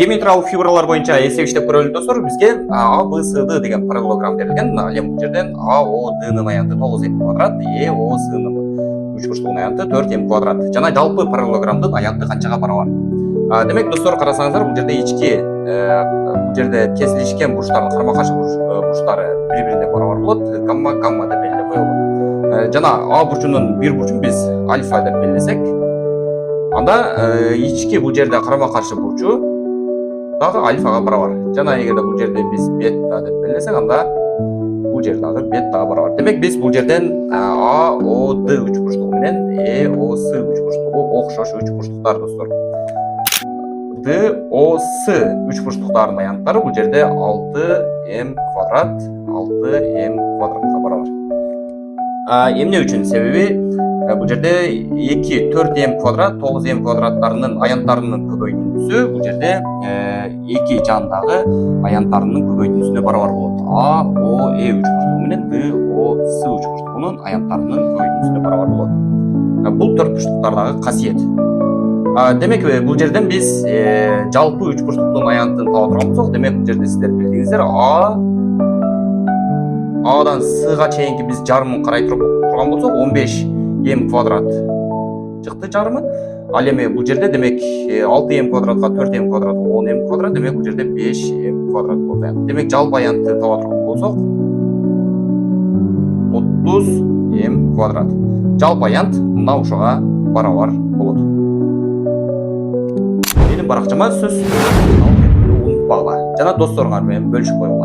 Геометриялык фигуралар боюнча эсеп иштеп көрөлү достор. Бизге А, Б, С, Д деген параллелограмм берилген. Эми бул жерден А, О, Д'нын аянты 9м квадрат, Е, О, С'нын үч бурчтугунун аянты 4м квадрат. Жана жалпы параллелограммдын аянты канчага барабар? Демек достор, карасаңыздар, бул жерде ички бул жерде кесилишкен бурчтардын карама-каршы бурчтары бири-бирине барабар болот. Гамма деп белгилеп коелу. Жана А бурчунун бир бурчун биз альфа деп белгилесек, анда ички бул жерде карама-каршы бурчу дагы альфага барабар. Жана эгерде бул жерде биз бета деп белгилесек, анда бул жер дагы бетага барабар. Демек биз бул жерден А, О, Д үч бурчтугу менен Е, О, С үч бурчтугу окшош үч бурчтуктар достор. Д, О, С үч бурчтуктардын аянттары бул жерде 6м квадрат, 6м квадратка барабар. Эмне үчүн? Себеби бул жерде 2 4м квадрат 9м квадраттарынын аянттарынын көбөйтүндүсү бул жерде эки жандагы аянттарынын көбөйтүндүсүнө барабар болот. А, О, Е үч бурчтугу менен Д, О, С үч бурчтугунун аянттарынын көбөйтүндүсүнө барабар болот. Бул төрт бурчтуктардагы касиет. Демек бул жерден биз жалпы үч бурчтуктун аянтын таба турган болсок, демек бул жерде сиздер билдиңиздер, Адан Сга чейинки биз жарымын карай турган болсок 15м квадрат чыкты жарымы. Ал эми бул жерде демек 6м квадратка 4м квадрат 10м квадрат, демек бул жерде 5м квадрат болот. Демек жалпы аянтты таба турган болсок 30м квадрат. Жалпы аянт мына ушуга барабар болот. Менин баракчама сөз унутпагыла. Жана досторуңар менен бөлүшүп койгула.